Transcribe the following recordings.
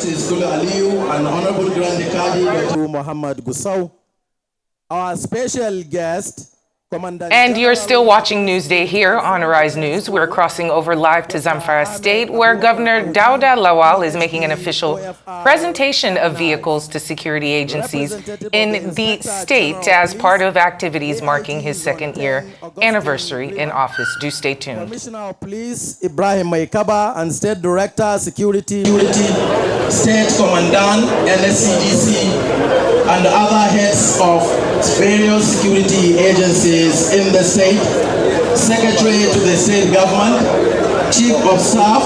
Justice Kulu Aliyu and Honorable Grand Kadi Dr. Muhammad Gusau. Our special guest, And you're still watching Newsday here on Arise News. We're crossing over live to Zamfara State, where Governor Dauda Lawal is making an official presentation of vehicles to security agencies in the state as part of activities marking his second-year anniversary in office. Do stay tuned. Commissioner of Police Ibrahim Maikaba and State Director Security, State Commandant, NSCDC, and other heads of various security agencies in the state, Secretary to the state government, Chief of Staff,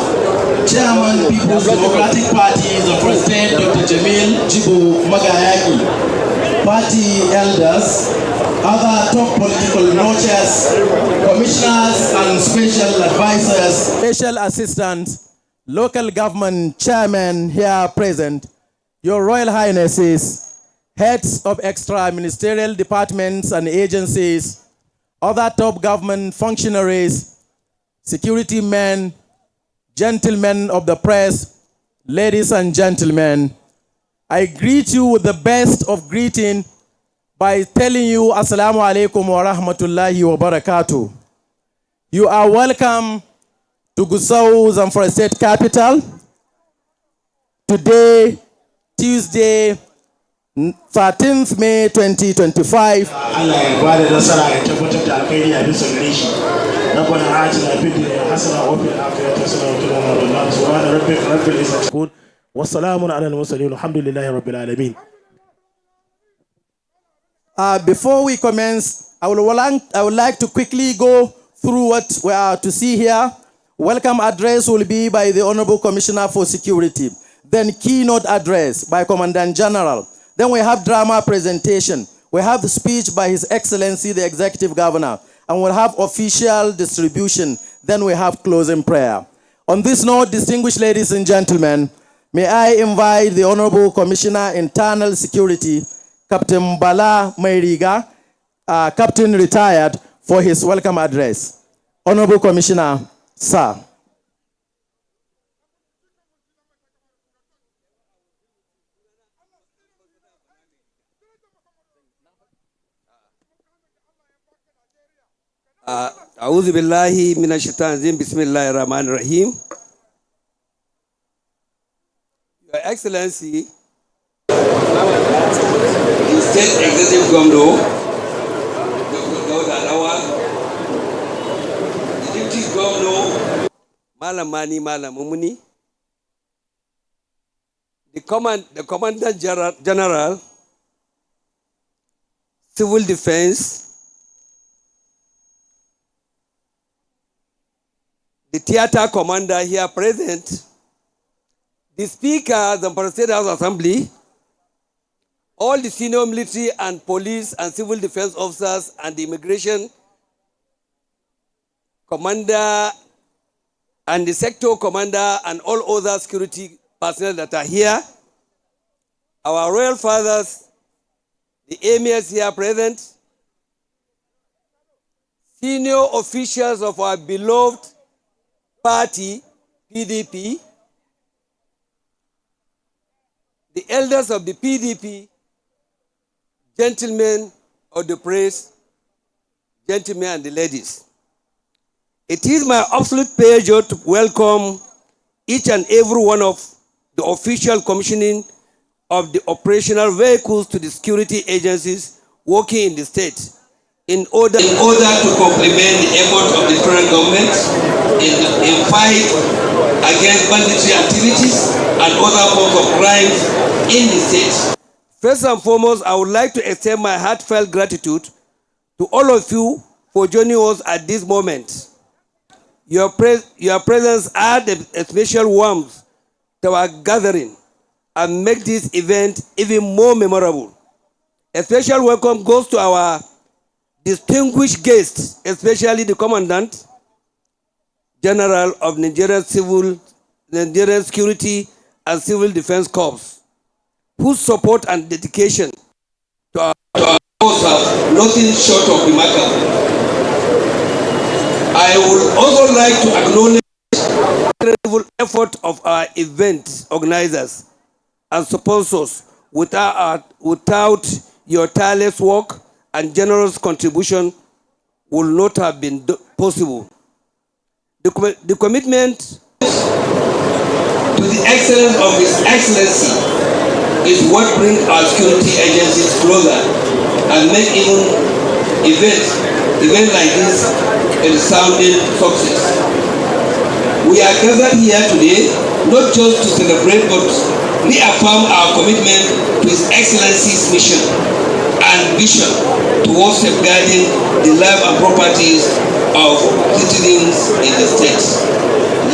Chairman People's Democratic Party of the state, Dr. Jamil Jibu Magayaki, party elders, other top political notches, commissioners and special advisors, special assistants, local government chairmen here present, Your Royal Highnesses, heads of extra ministerial departments and agencies, other top government functionaries, security men, gentlemen of the press, ladies and gentlemen, I greet you with the best of greeting by telling you Assalamu alaikum wa rahmatullahi wa barakatuh. You are welcome to Gusau, Zamfara State Capital. Today, Tuesday, 13th May 2025. Allah ya bada nasara ya tabbatar da alkhairi a bisa gare shi. Rabbana atina fid dunya hasana wa fil akhirati hasana wa qina adhaban nar. Subhana rabbika rabbil izzati wa salamun ala al-mursalin. Alhamdulillahi rabbil alamin. Before we commence, I would like to quickly go through what we are to see here. Welcome address will be by the Honorable Commissioner for Security. Then keynote address by Commandant General. Then we have drama presentation. We have the speech by His Excellency, the Executive Governor. And we'll have official distribution. Then we have closing prayer. On this note, distinguished ladies and gentlemen, may I invite the Honorable Commissioner, Internal Security, Captain Bala Mairiga, Captain Retired, for his welcome address. Honorable Commissioner, sir. أعوذ بالله من الشيطان الرجيم بسم الله الرحمن الرحيم. Your Excellency, the State Executive Governor, Dr. Dauda Lawal, the Deputy Governor, Malam Mani Malam Mumuni, the Commandant General, Civil Defense, the theater commander here present, the Speaker of the Zamfara State House Assembly, all the senior military and police and civil defense officers and the immigration commander and the sector commander and all other security personnel that are here, our royal fathers, the emirs here present, senior officials of our beloved party, PDP, the elders of the PDP, gentlemen of the press, gentlemen and the ladies. It is my absolute pleasure to welcome each and every one of the official commissioning of the operational vehicles to the security agencies working in the state in order to complement the effort of the federal government in fight against banditry activities and other forms of crime in the state. First and foremost, I would like to extend my heartfelt gratitude to all of you for joining us at this moment. Your presence adds a special warmth to our gathering and make this event even more memorable. A special welcome goes to our distinguished guests, especially the Commandant General of Nigerian Security and Civil Defense Corps, whose support and dedication to our cause are nothing short of remarkable. I would also like to acknowledge the incredible effort of our event organizers, and sponsors. Without your tireless work and generous contribution would not have been possible. The commitment to the excellence of His Excellency is what brings our security agencies closer and make even events like this a resounding success. We are gathered here today not just to celebrate but reaffirm our commitment to His Excellency's mission and vision towards safeguarding the life and properties of citizens in the state.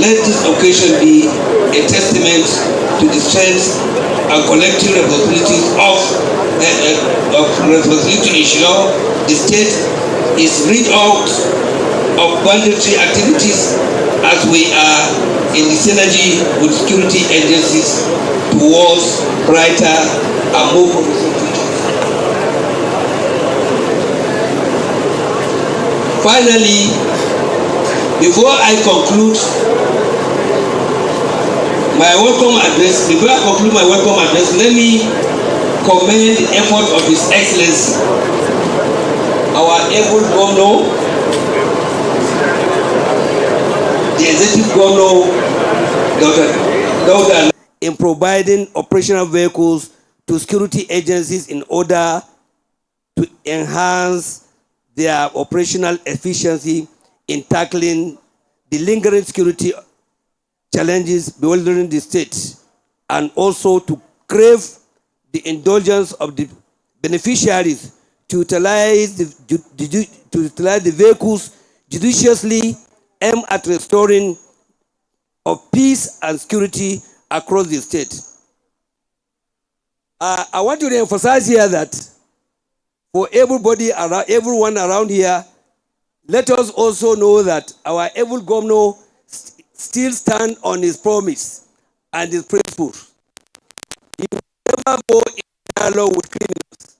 Let this occasion be a testament to the strength and collective responsibility to ensure the state is rid out of banditry activities as we are in the synergy with security agencies towards brighter and more progressive future. Finally, before I conclude my welcome address, let me commend the effort of His Excellency, our able governor, the executive governor, Dr. in providing operational vehicles to security agencies in order to enhance their operational efficiency in tackling the lingering security challenges bewildering the state, and also to crave the indulgence of the beneficiaries to utilize the vehicles judiciously aimed at restoring of peace and security across the state. I want to emphasize here that for everyone around here, let us also know that our able governor still stand on his promise and his principles. He will never go in dialogue with criminals.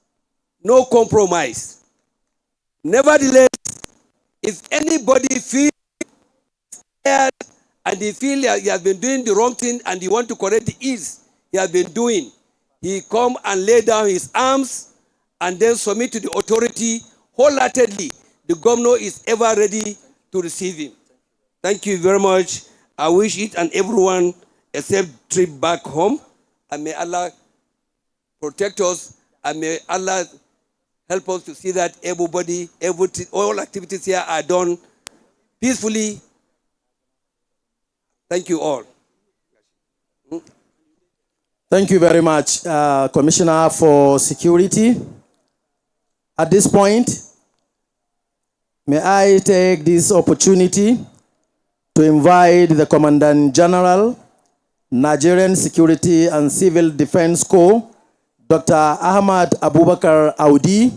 No compromise. Nevertheless, if anybody feels scared and he feels he has been doing the wrong thing and he want to correct the ills he has been doing, he come and lay down his arms and then submit to the authority wholeheartedly. The governor is ever ready to receive him. Thank you very much. I wish each and everyone a safe trip back home, and may Allah protect us, and may Allah help us to see that everybody, all activities here are done peacefully. Thank you all. Thank you very much, Commissioner for Security. At this point, may I take this opportunity to invite the Commandant General, Nigerian Security and Civil Defense Corps, Dr. Ahmad Abubakar Audi,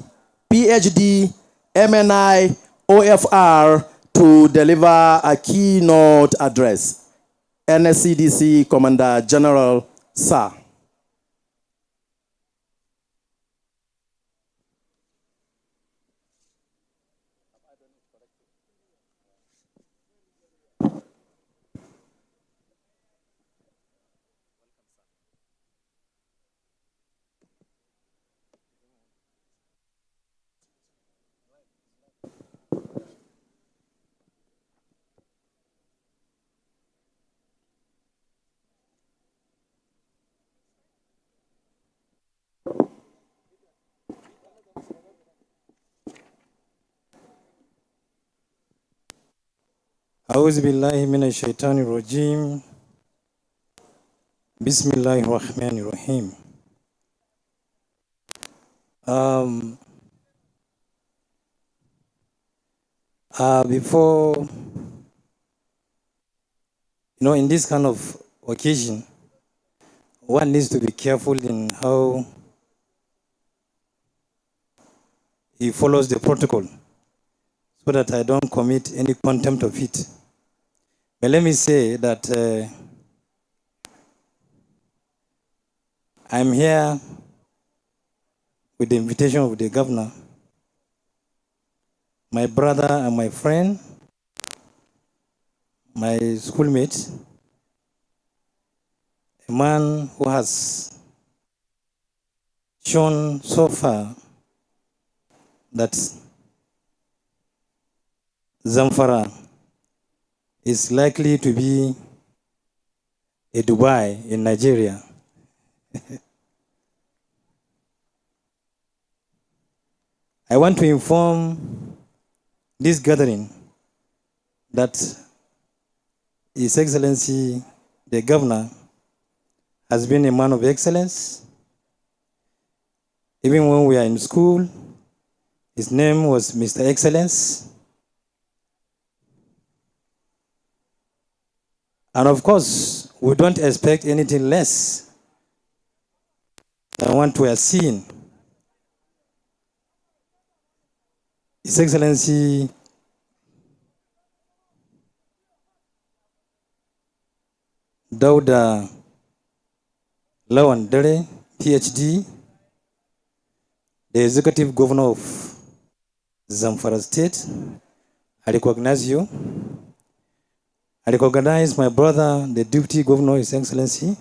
PhD, MNI, OFR, to deliver a keynote address. NSCDC Commander General, sir. أعوذ بالله من الشيطان الرجيم بسم الله الرحمن الرحيم. Before, in this kind of occasion, one needs to be careful in how he follows the protocol so that I don't commit any contempt of it. But let me say that I'm here with the invitation of the governor, my brother and my friend, my schoolmate, a man who has shown so far that Zamfara is likely to be a Dubai in Nigeria. I want to inform this gathering that His Excellency, the Governor, has been a man of excellence. Even when we are in school, his name was Mr. Excellence. And of course, we don't expect anything less than what we are seeing. His Excellency Dauda Lawan Dere, PhD, the Executive Governor of Zamfara State. I recognize you. I recognize my brother, the Deputy Governor, His Excellency.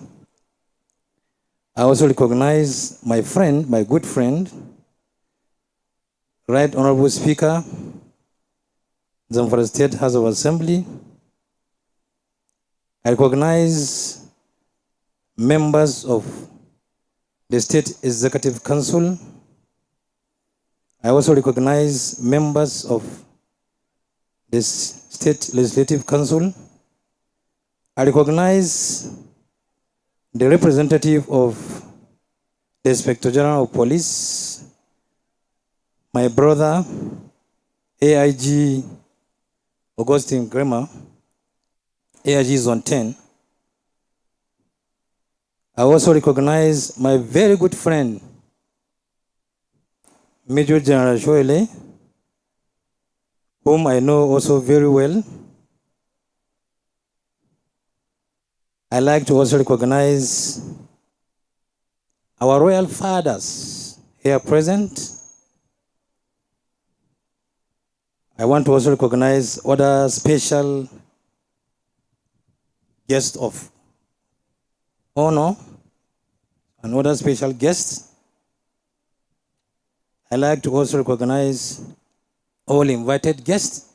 I also recognize my friend, my good friend, Right Honorable Speaker, Zamfara State House of Assembly. I recognize members of the State Executive Council. I also recognize members of the State Legislative Council. I recognize the representative of the Inspector General of Police, my brother, AIG Augustine Grema, AIG Zone 10. I also recognize my very good friend, Major General Shoele, whom I know also very well. I like to also recognize our royal fathers here present. I want to also recognize other special guests of honor and other special guests. I like to also recognize all invited guests,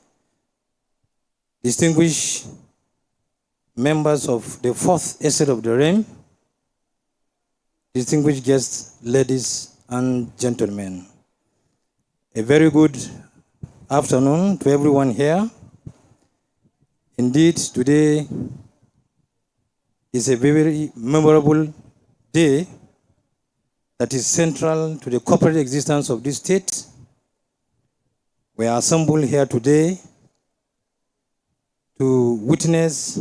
distinguished members of the fourth estate of the realm, distinguished guests, ladies and gentlemen. A very good afternoon to everyone here. Indeed, today is a very memorable day that is central to the corporate existence of this state. We are assembled here today to witness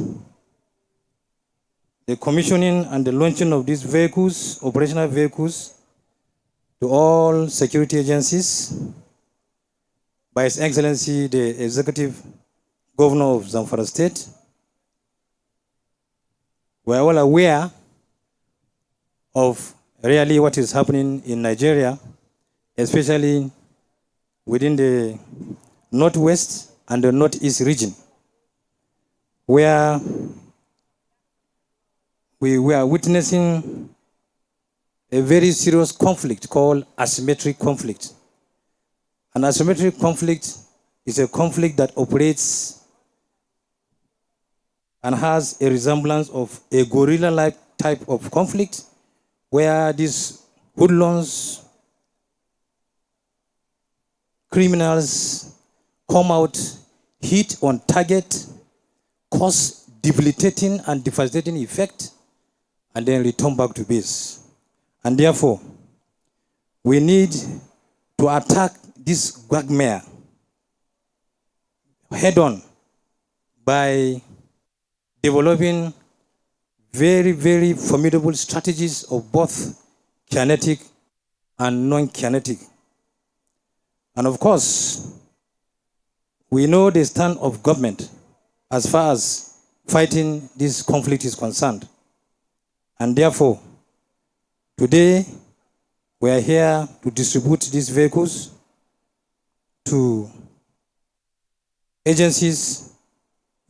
the commissioning and the launching of these vehicles, operational vehicles, to all security agencies by His Excellency, the Executive Governor of Zamfara State. We are all aware of really what is happening in Nigeria, especially within the northwest and the northeast region, where we are witnessing a very serious conflict called asymmetric conflict. An asymmetric conflict is a conflict that operates and has a resemblance of a guerrilla-like type of conflict, where these hoodlums, criminals come out, hit on target, cause debilitating and devastating effect, and then return back to base. And therefore, we need to attack this quagmire head-on by developing very, very formidable strategies of both kinetic and non-kinetic. And of course, we know the stand of government as far as fighting this conflict is concerned. And therefore, today, we are here to distribute these vehicles to agencies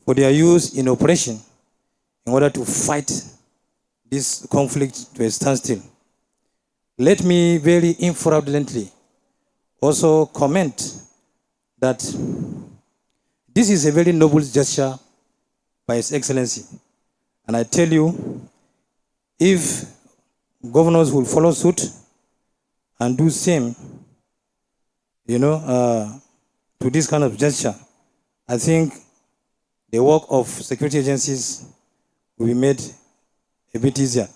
for their use in operation in order to fight this conflict to a standstill. let me very infrequently also comment that this is a very noble gesture by His Excellency. And I tell you, if governors will follow suit and do same, to this kind of gesture, I think the work of security agencies will be made a bit easier.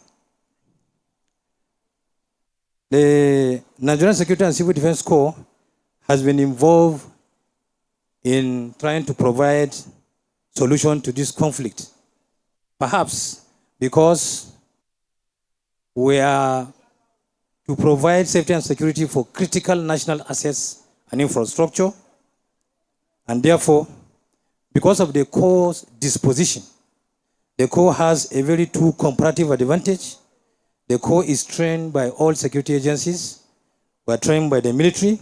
The Nigerian Security and Civil Defense Corps has been involved in trying to provide solution to this conflict. Perhaps because we are to provide safety and security for critical national assets and infrastructure, and therefore, because of the Corps' disposition, the Corps has a very true comparative advantage. The Corps is trained by all security agencies. We are trained by the military.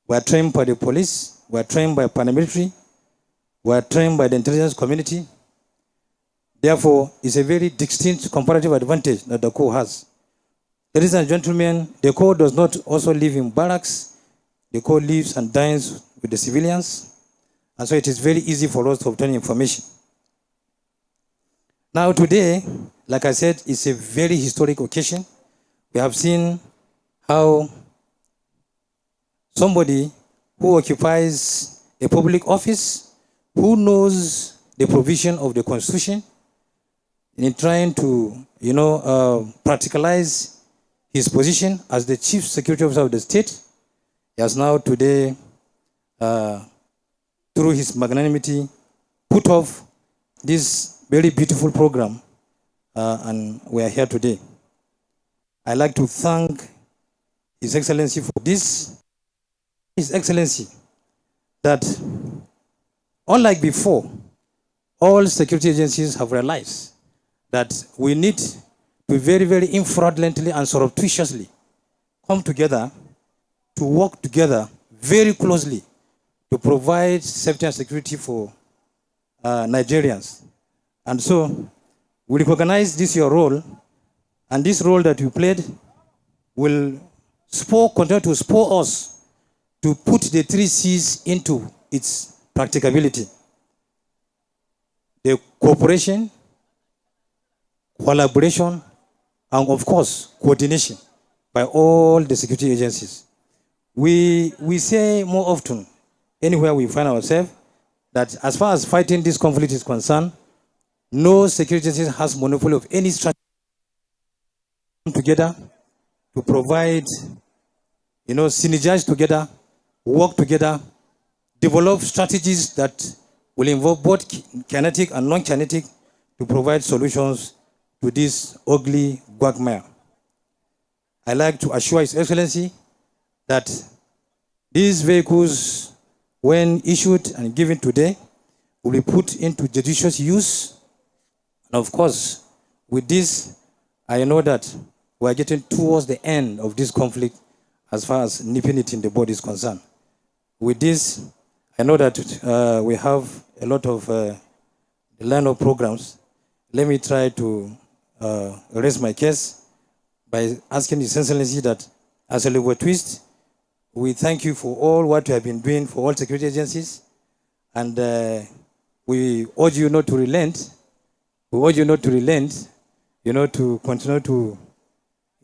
We are trained by the police. We are trained by paramilitary. We are trained by the intelligence community. Therefore, it's a very distinct comparative advantage that the Corps has. Ladies and gentlemen, the Corps does not also live in barracks. The Corps lives and dines with the civilians. And so it is very easy for us to obtain information. Now today, like I said, it's a very historic occasion. We have seen how somebody who occupies a public office, who knows the provision of the Constitution, in trying to, practicalize his position as the Chief Security Officer of the state, he has now today, through his magnanimity, put off this very beautiful program, and we are here today. I'd like to thank His Excellency for this. His Excellency, that unlike before, all security agencies have realized that we need to very, very infraudulently and surreptitiously come together to work together very closely to provide safety and security for Nigerians. And so we recognize this your role, and this role that you played will continue to spur us to put the 3 C's into its practicability. The cooperation, collaboration, and of course, coordination by all the security agencies. We say more often, anywhere we find ourselves, that as far as fighting this conflict is concerned, no security agency has monopoly of any strategy together to provide, synergize together, work together, develop strategies that will involve both kinetic and non-kinetic to provide solutions to this ugly quagmire. I'd like to assure His Excellency that these vehicles, when issued and given today, will be put into judicious use. And of course, with this, I know that we are getting towards the end of this conflict as far as nipping it in the bud is concerned. With this, I know that we have a lot of line of programs. Let me try to raise my case by asking His Excellency that as a level twist, we thank you for all what you have been doing for all security agencies, and we urge you not to relent. We urge you not to relent, to continue to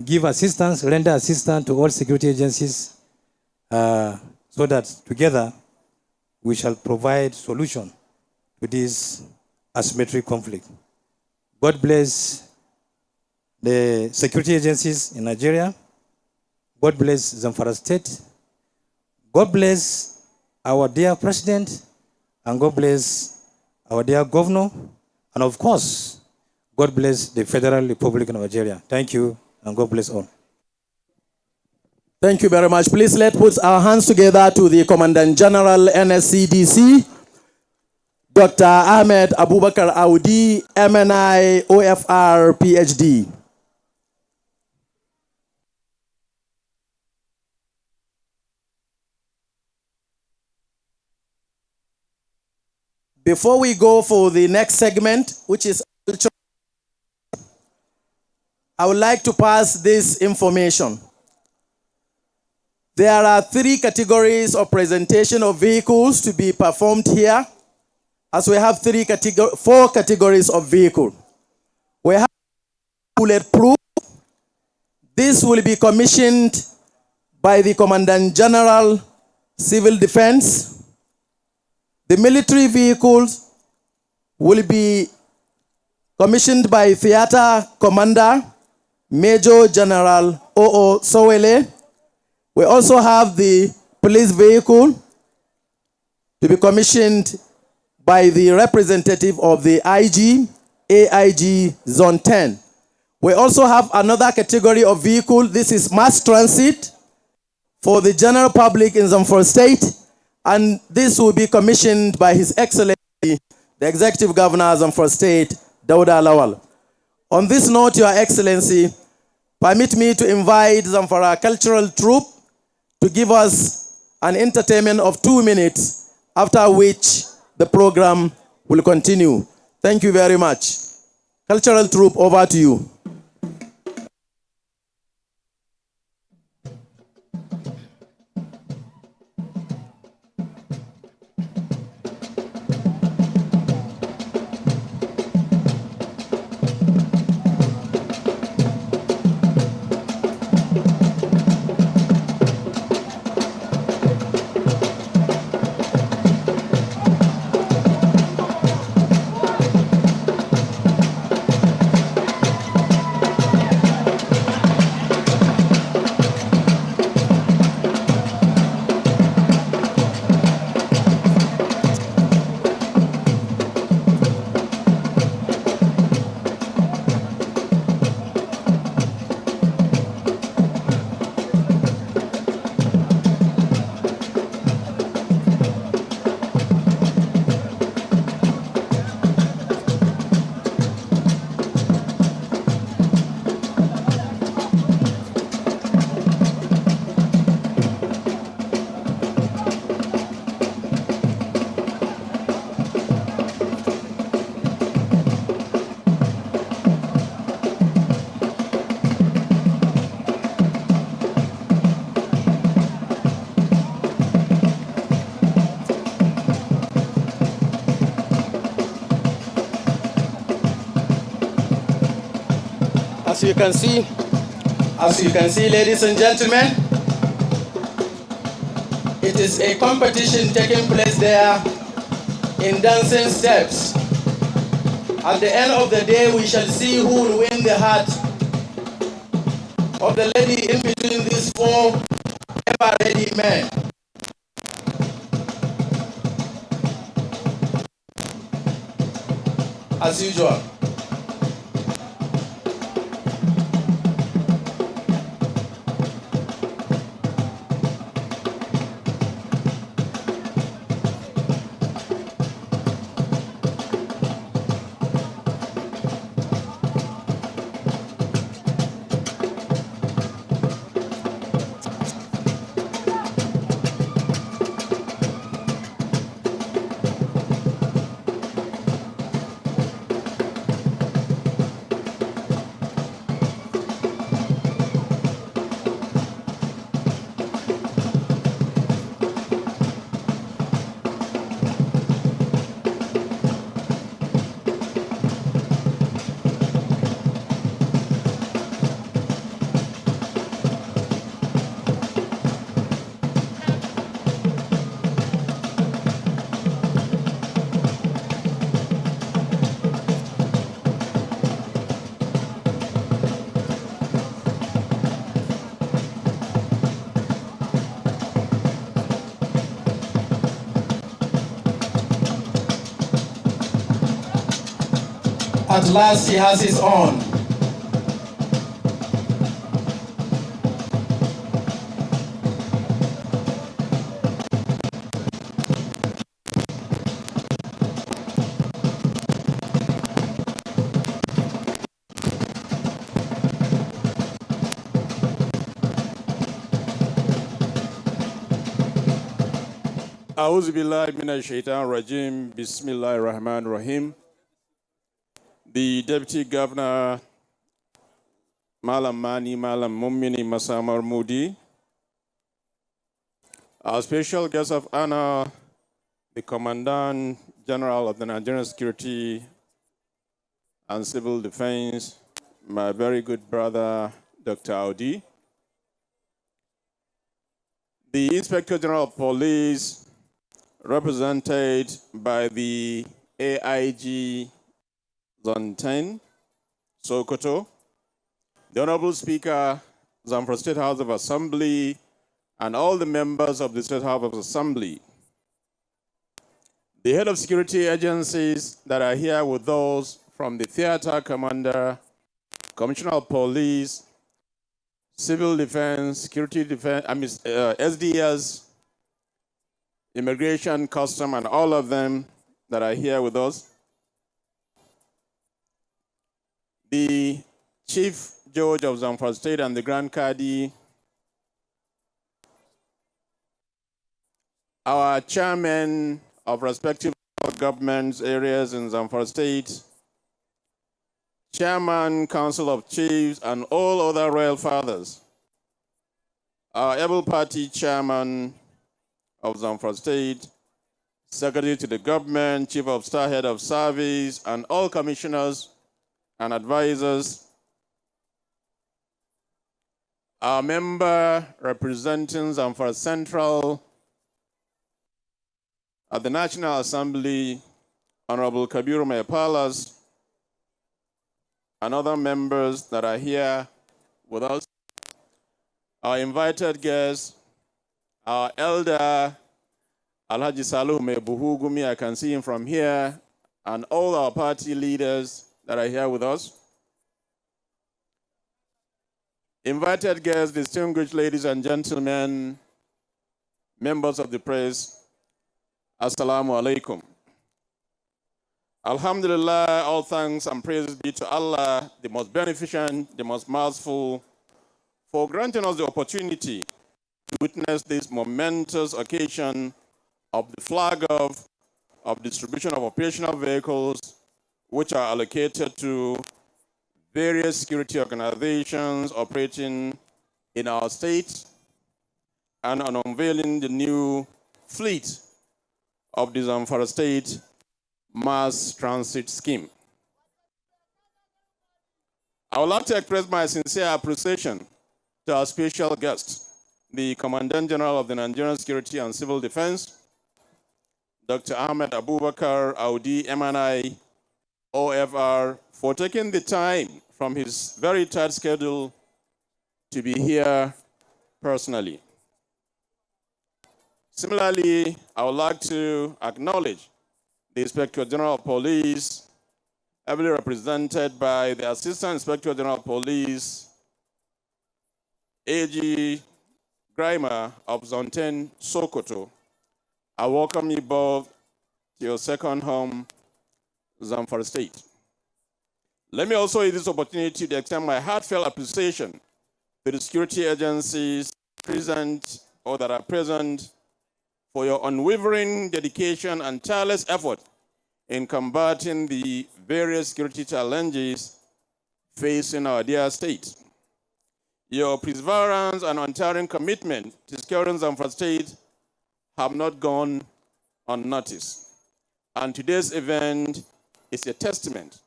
give assistance, render assistance to all security agencies, so that together we shall provide solution to this asymmetric conflict. God bless the security agencies in Nigeria. God bless Zamfara State. God bless our dear President, and God bless our dear Governor, and of course, God bless the Federal Republic of Nigeria. Thank you, and God bless all. Thank you very much. Please let's put our hands together to the Commandant General, NSCDC, Dr. Ahmed Abubakar Audi, MNI, OFR, PhD. Before we go for the next segment, which is I would like to pass this information. There are 3 categories of presentation of vehicles to be performed here, as we have 4 categories of vehicle. We have bulletproof. This will be commissioned by the Commandant General, Civil Defense. The military vehicles will be commissioned by Theater Commander, Major General O.O. Sowele. We also have the police vehicle to be commissioned by the representative of the IG, AIG Zone 10. We also have another category of vehicle. This is mass transit for the general public in Zamfara State, and this will be commissioned by His Excellency, the Executive Governor of Zamfara State, Dauda Lawal. On this note, Your Excellency, permit me to invite Zamfara Cultural Troupe to give us an entertainment of 2 minutes, after which the program will continue. Thank you very much. Cultural Troupe, over to you. As you can see, ladies and gentlemen, it is a competition taking place there in dancing steps. At the end of the day, we shall see who will win the heart of the lady in between these 4 ever-ready men. As usual. At last he has his own. A'udhu billahi minash shaitan rajim. Bismillahir Rahmanir Rahim. The Deputy Governor Malam Mani, Malam Mumini Masamar Mudi. Our special guest of honor, the Commandant General of the Nigerian Security and Civil Defense, my very good brother, Dr. Audi. The Inspector General of Police, represented by the AIG Zone 10, Sokoto, the Honorable Speaker, Zamfara State House of Assembly, and all the members of the State House of Assembly, the head of security agencies that are here with those from the Theater Commander, Commissioner of Police, Civil Defense, Security Defense, SDS, Immigration, Custom, and all of them that are here with us. The Chief Judge of Zamfara State and the Grand Cadi, our chairman of respective government areas in Zamfara State, Chairman, Council of Chiefs, and all other royal fathers, our able party chairman of Zamfara State, Secretary to the government, Chief of Staff, Head of Service, and all commissioners and advisors, our member representing Zamfara Central at the National Assembly, Honorable Kabiru Mayapalas, and other members that are here with us, our invited guests, our elder, Alhaji Saluh Mebuhugumi, I can see him from here, and all our party leaders that are here with us. Invited guests, distinguished ladies and gentlemen, members of the press, Assalamu alaikum. Alhamdulillah, all thanks and praises be to Allah, the most beneficent, the most merciful, for granting us the opportunity to witness this momentous occasion of the flag off of distribution of operational vehicles which are allocated to various security organizations operating in our state, and on unveiling the new fleet of the Zamfara State Mass Transit Scheme. I would like to express my sincere appreciation to our special guest, the Commandant General of the Nigerian Security and Civil Defense, Dr. Ahmed Abubakar Audi, MNI, OFR, for taking the time from his very tight schedule to be here personally. Similarly, I would like to acknowledge the Inspector General of Police, ably represented by the Assistant Inspector General of Police, AG Grimer of Zone 10, Sokoto. I welcome you both to your second home, Zamfara State. Let me also use this opportunity to extend my heartfelt appreciation to the security agencies present or that are present for your unwavering dedication and tireless effort in combating the various security challenges facing our dear state. Your perseverance and untiring commitment to securing Zamfara State have not gone unnoticed. And today's event is a testament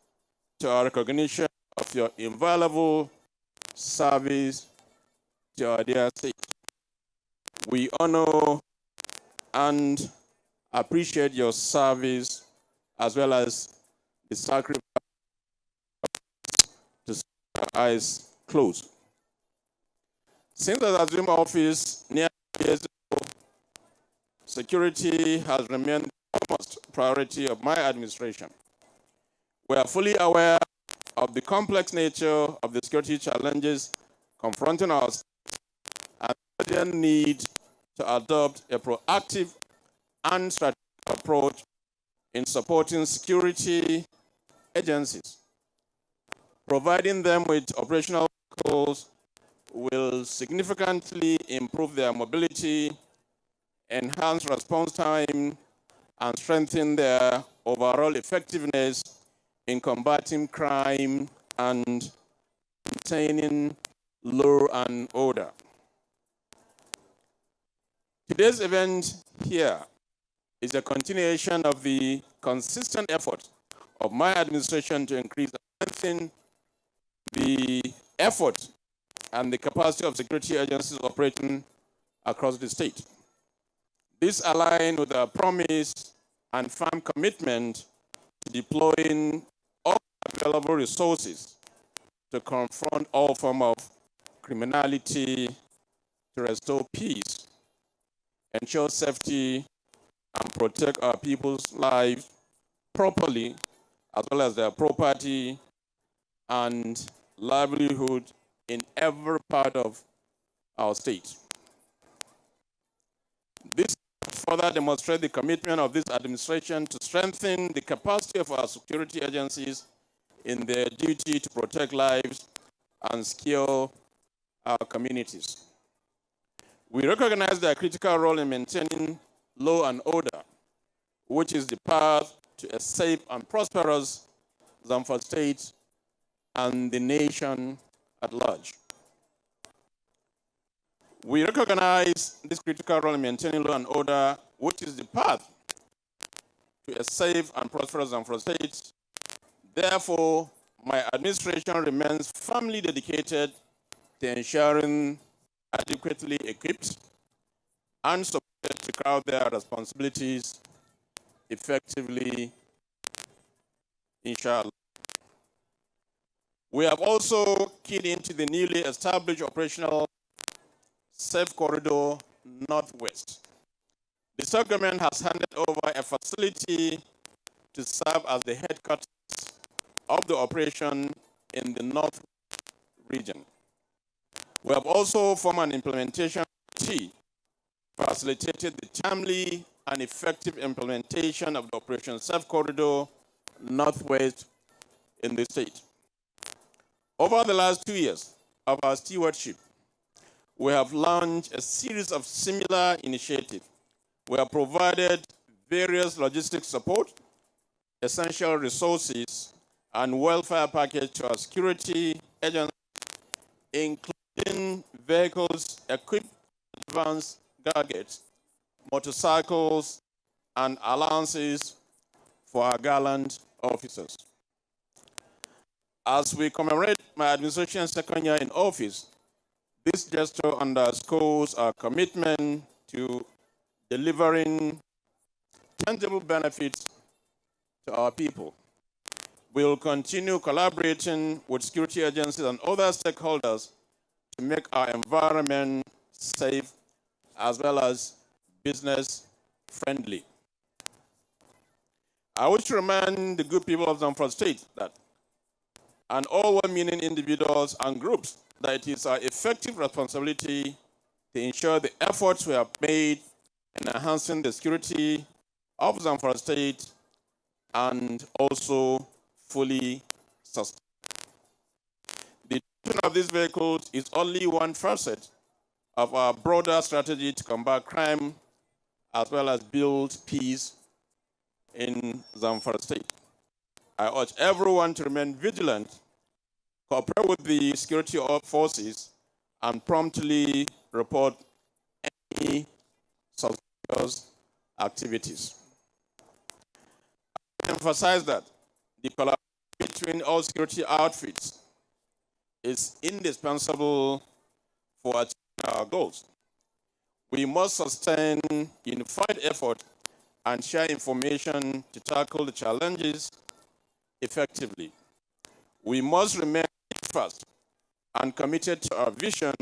to our recognition of your invaluable service to our dear state. We honor and appreciate your service as well as the sacrifice to keep our eyes closed. Since I assumed office nearly years ago, security has remained the foremost priority of my administration. We are fully aware of the complex nature of the security challenges confronting us and the urgent need to adopt a proactive and strategic approach in supporting security agencies. Providing them with operational vehicles will significantly improve their mobility, enhance response time, and strengthen their overall effectiveness in combating crime and maintaining law and order. Today's event here is a continuation of the consistent effort of my administration to increase and strengthen the effort and the capacity of security agencies operating across the state. This aligns with our promise and firm commitment to deploying all available resources to confront all forms of criminality, to restore peace, ensure safety, and protect our people's lives properly, as well as their property and livelihood in every part of our state. This further demonstrates the commitment of this administration to strengthen the capacity of our security agencies in their duty to protect lives and secure our communities. We recognize their critical role in maintaining law and order, which is the path to a safe and prosperous Zamfara state and the nation at large. We recognize this critical role in maintaining law and order, which is the path to a safe and prosperous Zamfara state. Therefore, my administration remains firmly dedicated to ensuring adequately equipped and supported to carry out their responsibilities effectively, inshallah. We have also keyed into the newly established operational Safe Corridor Northwest. The state government has handed over a facility to serve as the headquarters of the operation in the North region. We have also formed an implementation committee, facilitated the timely and effective implementation of the Operation Safe Corridor Northwest in the state. Over the last 2 years of our stewardship, we have launched a series of similar initiatives. We have provided various logistics support, essential resources, and welfare package to our security agencies, including vehicles equipped with advanced gadgets, motorcycles, and allowances for our gallant officers. As we commemorate my administration's second year in office, this gesture underscores our commitment to delivering tangible benefits to our people. We will continue collaborating with security agencies and other stakeholders to make our environment safe as well as business friendly. I wish to remind the good people of Zamfara State that, and all well-meaning individuals and groups, that it is our effective responsibility to ensure the efforts we have made in enhancing the security of Zamfara State and also fully sustained. The adoption of these vehicles is only one facet of our broader strategy to combat crime as well as build peace in Zamfara State. I urge everyone to remain vigilant, cooperate with the security forces, and promptly report any suspicious activities. I emphasize that the collaboration between all security outfits is indispensable for achieving our goals. We must sustain unified effort and share information to tackle the challenges effectively. We must remain fast and committed to our vision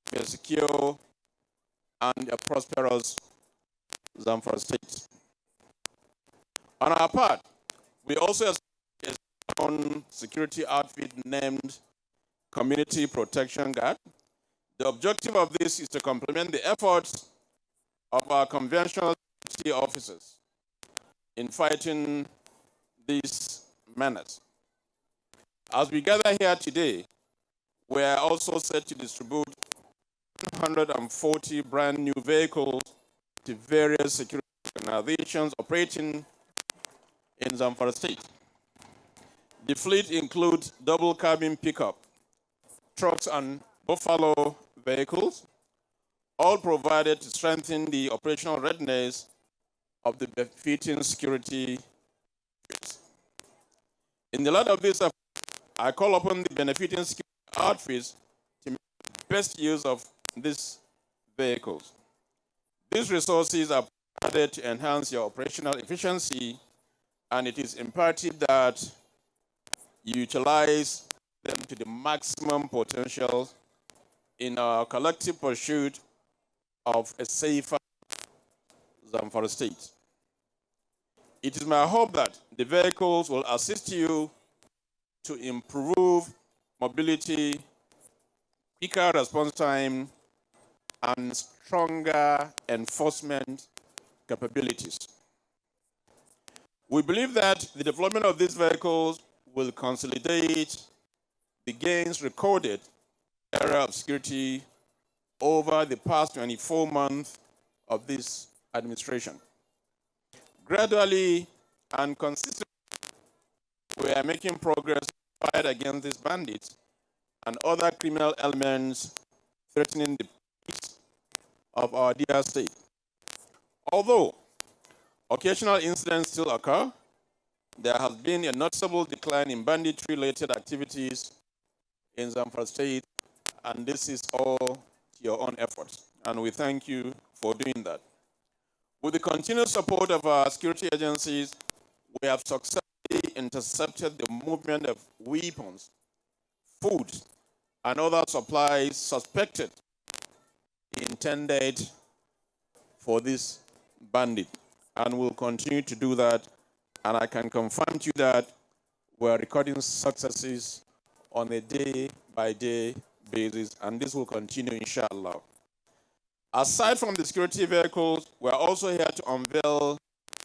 for a secure and a prosperous Zamfara State. On our part, we also established a own security outfit named Community Protection Guard. The objective of this is to complement the efforts of our conventional security officers in fighting these menace. As we gather here today, we are also set to distribute 140 brand new vehicles to various security organizations operating in Zamfara State. The fleet includes double cabin pickup, trucks and buffalo vehicles, all provided to strengthen the operational readiness of the befitting security. In the light of this, I call upon the benefiting security outfits to make the best use of these vehicles. These resources are provided to enhance your operational efficiency, and it is imperative that you utilize them to the maximum potential in our collective pursuit of a safer Zamfara state. It is my hope that the vehicles will assist you to improve mobility, quicker response time, and stronger enforcement capabilities. We believe that the development of these vehicles will consolidate the gains recorded in the area of security over the past 24 months of this administration. Gradually and consistently, we are making progress in the fight against these bandits and other criminal elements threatening the peace of our dear state. Although occasional incidents still occur, there has been a noticeable decline in banditry-related activities in Zamfara State, and this is all to your own efforts, and we thank you for doing that. With the continued support of our security agencies, we have successfully intercepted the movement of weapons, food, and other supplies suspected intended for this bandit, and will continue to do that. And I can confirm to you that we're recording successes on a day-by-day basis, and this will continue, inshallah. Aside from the security vehicles, we're also here to unveil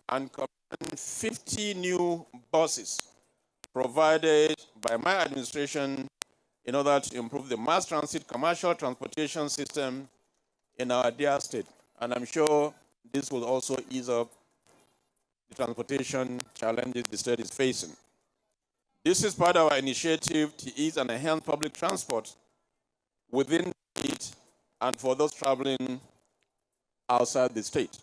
and commission 50 new buses provided by my administration in order to improve the mass transit commercial transportation system in our dear state. And I'm sure this will also ease up the transportation challenges the state is facing. This is part of our initiative to ease and enhance public transport within the state and for those traveling outside the state.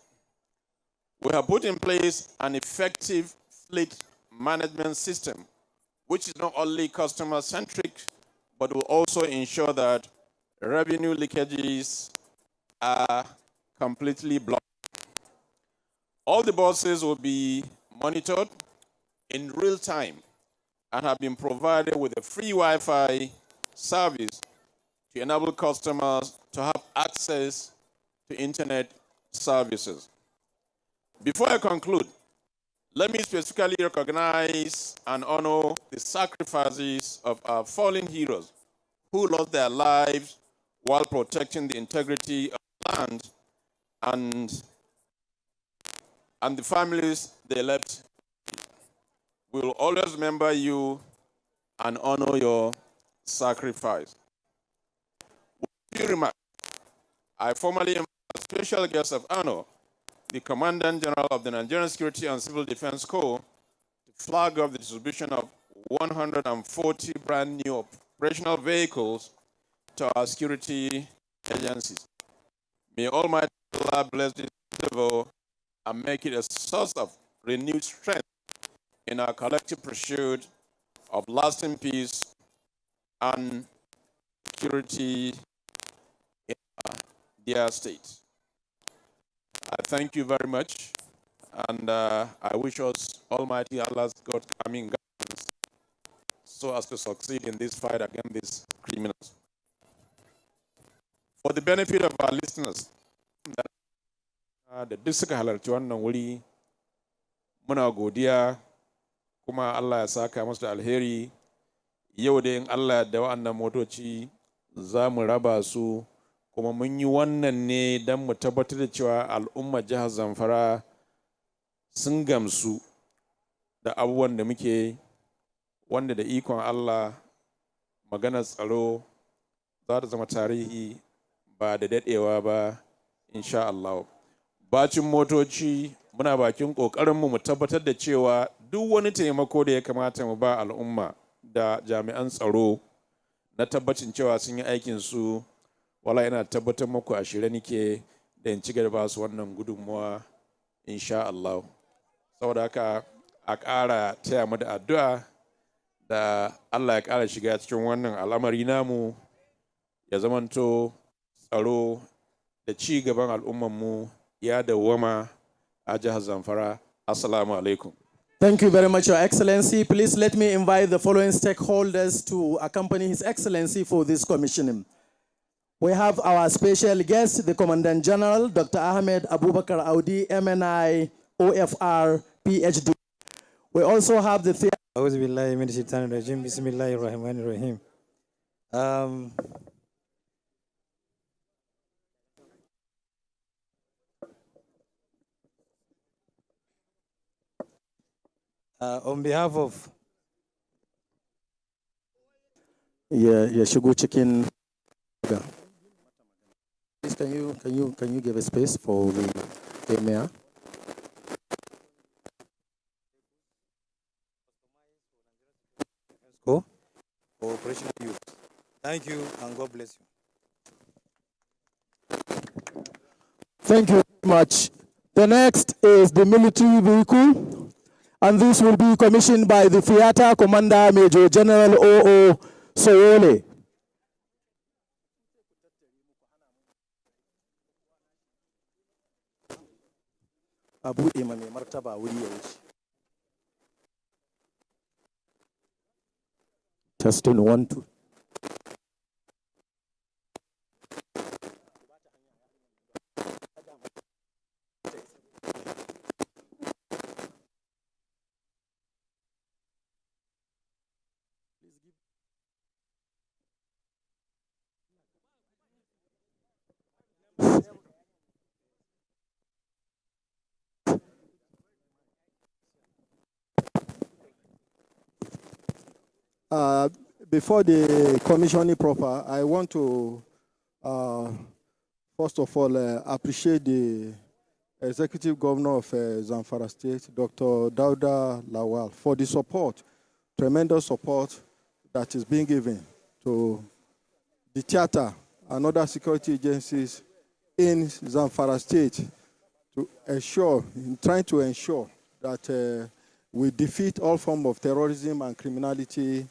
We have put in place an effective fleet management system, which is not only customer-centric, but will also ensure that revenue leakages are completely blocked. All the buses will be monitored in real time and have been provided with a free Wi-Fi service to enable customers to have access to internet services. Before I conclude, let me specifically recognize and honor the sacrifices of our fallen heroes who lost their lives while protecting the integrity of the land and the families they left. We will always remember you and honor your sacrifice. With a few remarks, I formally invite a special guest of honor, the Commandant General of the Nigerian Security and Civil Defense Corps, to flag off the distribution of 140 brand new operational vehicles to our security agencies. May Almighty Allah bless this endeavor and make it a source of renewed strength in our collective pursuit of lasting peace and security in our dear state. I thank you very much, and I wish us Almighty Allah's guidance so as to succeed in this fight against these criminals. For the benefit of our listeners, da duk suka halarci wannan wuri, muna godiya kuma Allah ya saka musu da alheri. Yau da in Allah da wa'annan motoci za mu raba su, kuma mun yi wannan ne don mu tabbatar da cewa al'ummar jihar Zamfara sun gamsu da abubuwan da muke, wanda da ikon Allah maganar tsaro za ta zama tarihi ba da daɗewa ba, insha Allah. Bacin motoci muna bakin ƙoƙarinmu mu tabbatar da cewa duk wani taimako da ya kamata mu ba al'umma da jami'an tsaro na tabbacin cewa sun yi aikin su. Wala yana tabbatar muku a shirye nake da in ci gaba su wannan gudunmuwa insha Allah. Saboda haka a ƙara taya mu da addu'a da Allah ya ƙara shiga cikin wannan al'amari namu ya zamanto tsaro da ci gaban al'ummanmu ya dawwama a jihar Zamfara. Assalamu alaikum. Thank you very much, Your Excellency. Please let me invite the following stakeholders to accompany His Excellency for this commissioning. We have our special guest, the Commandant General, Dr. Ahmed Abubakar Audi, MNI, OFR, PhD. We also have the Bismillahirrahmanirrahim. On behalf of shigo cikin. Please, can you give a space for the mayor? for operational use. Thank you and God bless you. Thank you very much. The next is the military vehicle, and this will be commissioned by the Theater Commander Major General O.O. Soyole. Abu Imam Martaba Testing 1, 2. Before the commissioning proper, I want to, first of all, appreciate the Executive Governor of Zamfara State, Dr. Dauda Lawal, for the support, tremendous support that is being given to the theater and other security agencies in Zamfara State to ensure, in trying to ensure that we defeat all forms of terrorism and criminality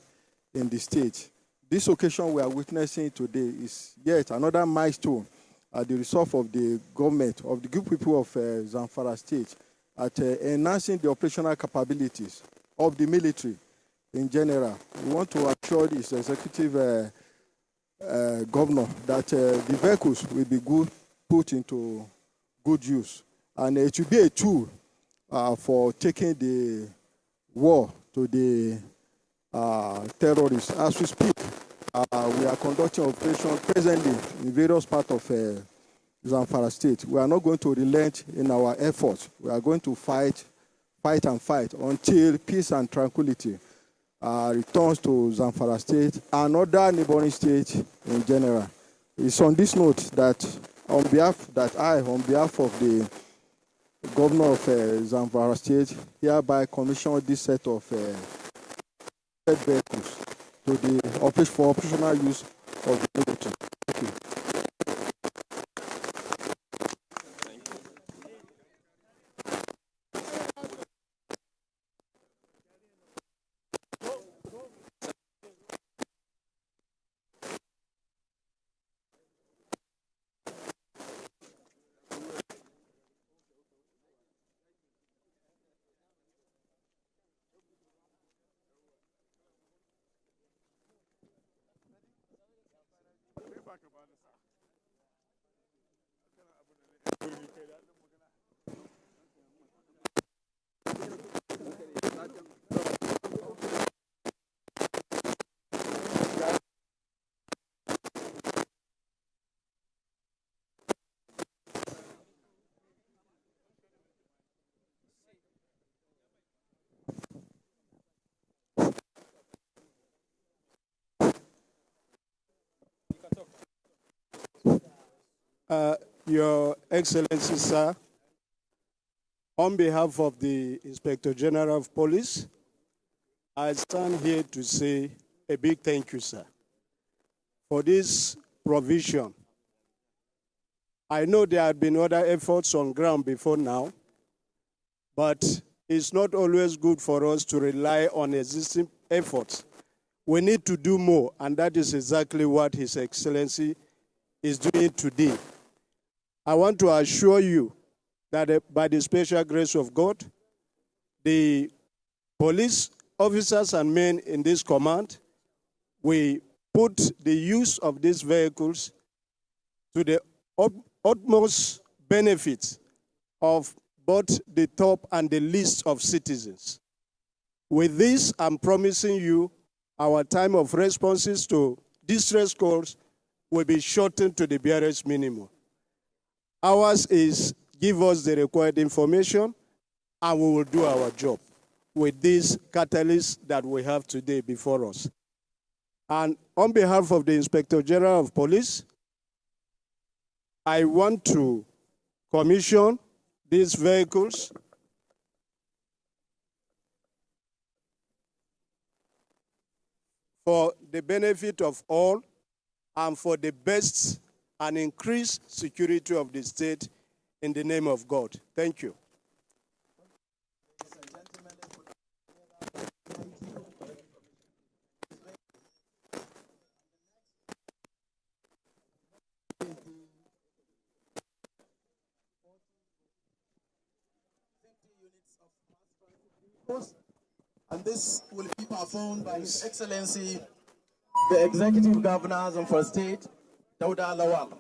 in the state. This occasion we are witnessing today is yet another milestone at the resolve of the government, of the good people of Zamfara State, at enhancing the operational capabilities of the military in general. We want to assure this executive governor that the vehicles will be put into good use. And it will be a tool for taking the war to the terrorists. As we speak, we are conducting operations presently in various parts of Zamfara State. We are not going to relent in our efforts. We are going to fight until peace and tranquility returns to Zamfara State and other neighboring states in general. It's on this note that on behalf of the governor of Zamfara State, hereby commission this set of vehicles to the for operational use of the military. Thank you. Your Excellency, sir, on behalf of the Inspector General of Police, I stand here to say a big thank you, sir. for this provision. I know there have been other efforts on ground before now, but it's not always good for us to rely on existing efforts. We need to do more, and that is exactly what His Excellency is doing today. I want to assure you that by the special grace of God, the police officers and men in this command, we put the use of these vehicles to the utmost benefit of both the top and the least of citizens. With this, I'm promising you our time of responses to distress calls will be shortened to the barest minimum. Ours is give us the required information and we will do our job with this catalyst that we have today before us. And on behalf of the Inspector General of Police, I want to commission these vehicles for the benefit of all and for the best and increased security of the state in the name of God. Thank you. And this will be performed by His Excellency, the Executive Governor of Zamfara State, Dauda Lawal.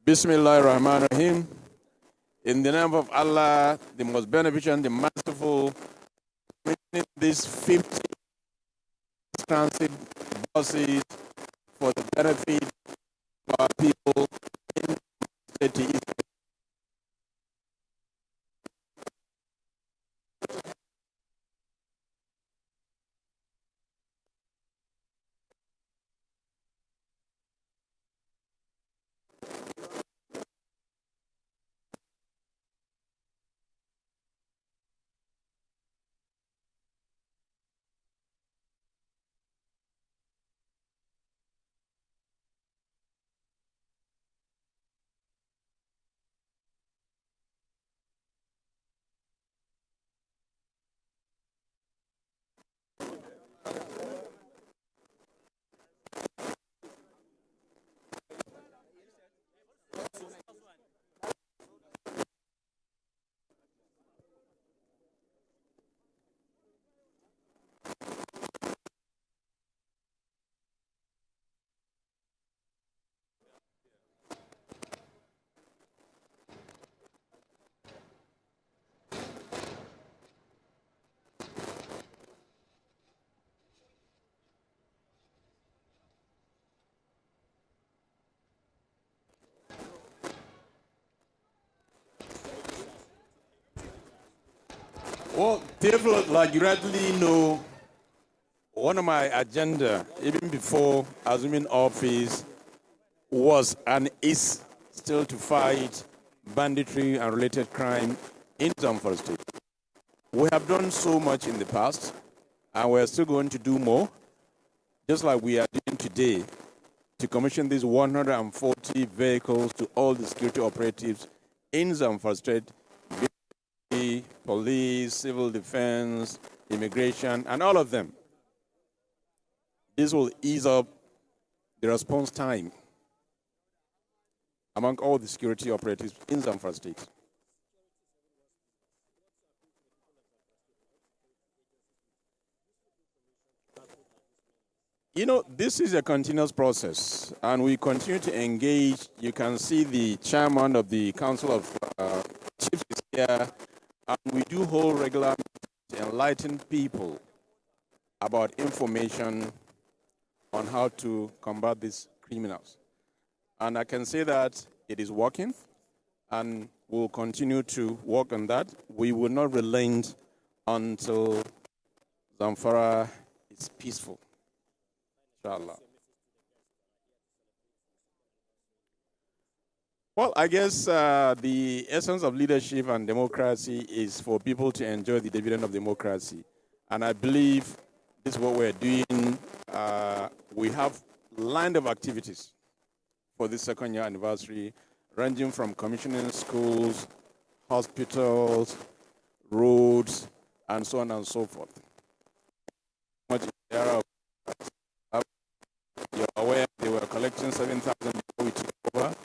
Bismillah ar-Rahman ar-Rahim. In the name of Allah, the most beneficent, the merciful, these 50 transit buses for the benefit of our people in the state. Well, therefore, like you rightly know, one of my agenda, even before assuming office, was and is still to fight banditry and related crime in Zamfara State. We have done so much in the past, and we're still going to do more, just like we are doing today, to commission these 140 vehicles to all the security operatives in Zamfara State, police, civil defense, immigration, and all of them. This will ease up the response time among all the security operatives in Zamfara State. You know, this is a continuous process, and we continue to engage. You can see the chairman of the Council of Chiefs is here, and we do hold regular meetings to enlighten people about information on how to combat these criminals. And I can say that it is working, and we'll continue to work on that. We will not relent until Zamfara is peaceful, inshallah. Well, I guess the essence of leadership and democracy is for people to enjoy the dividend of democracy. And I believe this is what we're doing. We have lined of activities for this second year anniversary, ranging from commissioning schools, hospitals, roads, and so on and so forth. You're aware they were collecting 7,000 before we took over.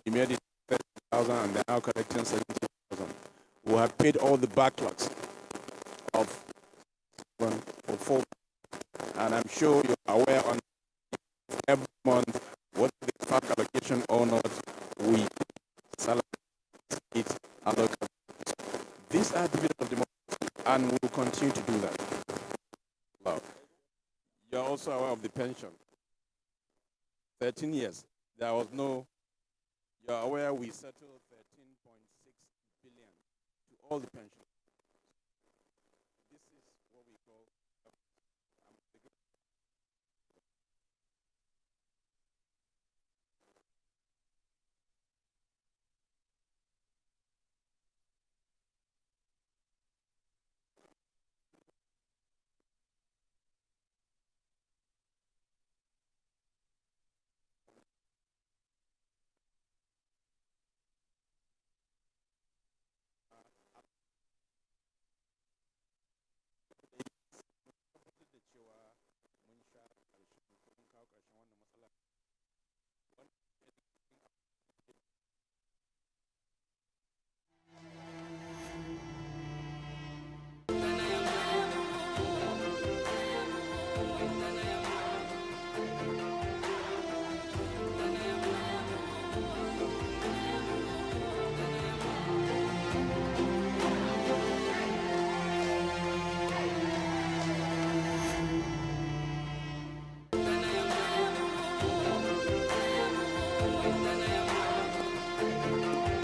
We made it 30,000 and they're now collecting 70,000. We have paid all the backlogs of full, and I'm sure you're aware on every month what the FAC allocation or not, we salary it and local. These are dividends of democracy, and we will continue to do that. Wow. You're also aware of the pension. 13 years, there was no. You're aware we settled 13.6 billion to all the pensions. This is what we call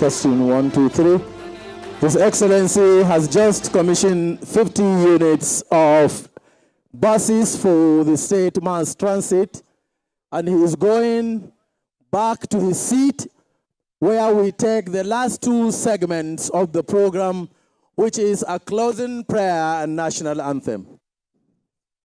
Testing 1, 2, 3. His Excellency has just commissioned 50 units of buses for the state mass transit, and he is going back to his seat where we take the last two segments of the program, which is a closing prayer and national anthem.